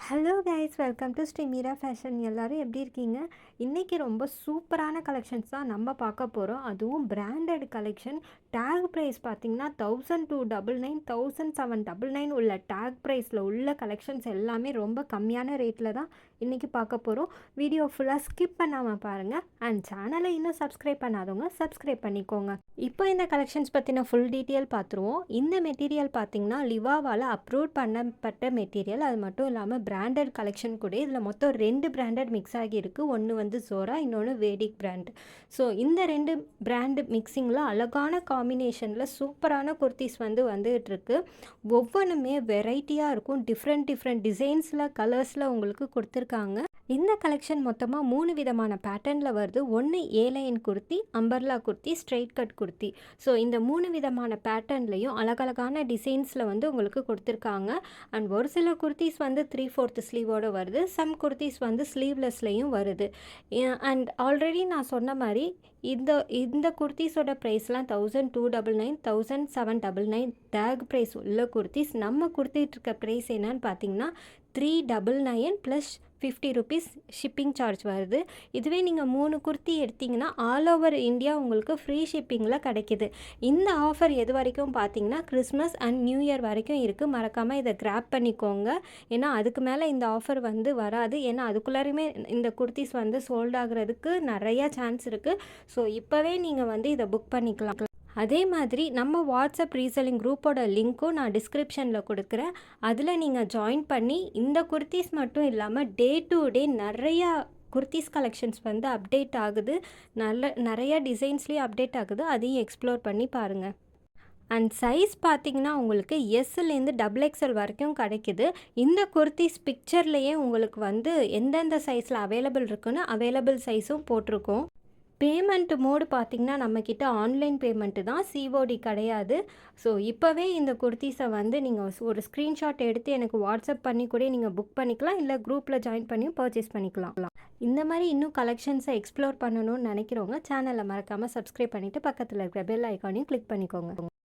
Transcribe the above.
Hello guys, welcome to Shri Meera Fashion. எல்லோரும் எப்படி இருக்கீங்க? இன்றைக்கி ரொம்ப சூப்பரான கலெக்ஷன்ஸ் தான் நம்ம பார்க்க போகிறோம். அதுவும் பிராண்டட் கலெக்ஷன். டேக் ப்ரைஸ் பார்த்திங்கன்னா 1299 1799 உள்ள டேக் ப்ரைஸில் உள்ள கலெக்ஷன்ஸ் எல்லாமே ரொம்ப கம்மியான ரேட்டில் தான் இன்றைக்கி பார்க்க போகிறோம். வீடியோ ஃபுல்லாக ஸ்கிப் பண்ணாமல் பாருங்கள். அண்ட் சேனலை இன்னும் சப்ஸ்கிரைப் பண்ணாதவங்க சப்ஸ்கிரைப் பண்ணிக்கோங்க. இப்போ இந்த கலெக்ஷன்ஸ் பற்றின ஃபுல் டீட்டெயில் பார்த்துருவோம். இந்த மெட்டீரியல் பார்த்திங்கன்னா லிவாவால் அப்ரூவ் பண்ணப்பட்ட மெட்டீரியல். அது மட்டும் இல்லாமல் பிராண்டட் கலெக்ஷன் கூட. இதில் மொத்தம் 2 பிராண்டட் மிக்ஸ் ஆகியிருக்கு. ஒன்று வந்து ஜோரா, இன்னொன்று வேடிக் பிராண்ட். ஸோ இந்த 2 பிராண்டு மிக்சிங்கில் அழகான காம்பினேஷனில் சூப்பரான குர்த்திஸ் வந்துகிட்டு இருக்கு. ஒவ்வொன்றுமே வெரைட்டியாக இருக்கும். டிஃப்ரெண்ட் டிசைன்ஸில் கலர்ஸில் உங்களுக்கு கொடுத்துருக்காங்க. இந்த கலெக்ஷன் மொத்தமாக 3 விதமான பேட்டர்னில் வருது. ஒன்று airline kurti, umbrella kurti, straight cut kurti. So இந்த 3 விதமான பேட்டர்ன்லையும் அழகழகான டிசைன்ஸில் உங்களுக்கு கொடுத்துருக்காங்க. அண்ட் ஒரு சில குர்த்திஸ் 3/4 ஸ்லீவோடு வருது. சம் குர்த்திஸ் ஸ்லீவ்லெஸ்லையும் வருது. அண்ட் ஆல்ரெடி நான் சொன்ன மாதிரி இந்த குர்த்திஸோட ப்ரைஸ்லாம் 1299 1799 டேக் ப்ரைஸ் உள்ள குர்த்திஸ். நம்ம கொடுத்துட்டு இருக்க ப்ரைஸ் என்னன்னு பார்த்தீங்கன்னா 399 ப்ளஸ் 50 ருபீஸ் ஷிப்பிங் சார்ஜ் வருது. இதுவே நீங்கள் 3 குர்த்தி எடுத்திங்கன்னா ஆல் ஓவர் இந்தியா உங்களுக்கு ஃப்ரீ ஷிப்பிங்கில் கிடைக்கிது. இந்த ஆஃபர் எது வரைக்கும் பார்த்தீங்கன்னா கிறிஸ்மஸ் அண்ட் நியூ இயர் வரைக்கும் இருக்குது. மறக்காமல் இதை கிராப் பண்ணிக்கோங்க. ஏன்னா அதுக்கு மேலே இந்த ஆஃபர் வராது. ஏன்னா அதுக்குள்ளாரையுமே இந்த குர்த்திஸ் சோல்ட் ஆகிறதுக்கு நிறையா சான்ஸ் இருக்குது. ஸோ இப்போவே நீங்கள் இதை புக் பண்ணிக்கலாம். அதே மாதிரி நம்ம வாட்ஸ்அப் ரீசெல்லிங் குரூப்போட லிங்க்கும் நான் டிஸ்கிரிப்ஷனில் கொடுக்குறேன். அதில் நீங்கள் ஜாயின் பண்ணி இந்த குர்த்திஸ் மட்டும் இல்லாமல் டே டு டே நிறையா குர்த்திஸ் கலெக்ஷன்ஸ் அப்டேட் ஆகுது. நிறையா டிசைன்ஸ்லேயும் அப்டேட் ஆகுது. அதையும் எக்ஸ்ப்ளோர் பண்ணி பாருங்கள். அண்ட் சைஸ் பார்த்திங்கன்னா உங்களுக்கு எஸ்லேருந்து XXL வரைக்கும் கிடைக்கிது. இந்த குர்த்திஸ் பிக்சர்லேயே உங்களுக்கு எந்தெந்த சைஸில் அவைலபிள் இருக்குன்னு அவைலபிள் சைஸும் போட்டிருக்கோம். பேமெண்ட் மோடு பார்த்திங்கன்னா நம்மக்கிட்ட ஆன்லைன் பேமெண்ட்டு தான், சிஓடி கிடையாது. ஸோ இப்போவே இந்த குர்த்திஸை நீங்கள் ஒரு ஸ்க்ரீன்ஷாட் எடுத்து எனக்கு வாட்ஸ்அப் பண்ணி கூட நீங்கள் புக் பண்ணிக்கலாம். இல்லை குரூப்பில் ஜாயின் பண்ணி பர்ச்சேஸ் பண்ணிக்கலாம். இந்த மாதிரி இன்னும் கலெக்ஷன்ஸை எக்ஸ்ப்ளோர் பண்ணணும்னு நினைக்கிறவங்க சேனலை மறக்காமல் சப்ஸ்கிரைப் பண்ணிவிட்டு பக்கத்தில் இருக்கிற பெல் ஐக்கானையும் கிளிக் பண்ணிக்கோங்க.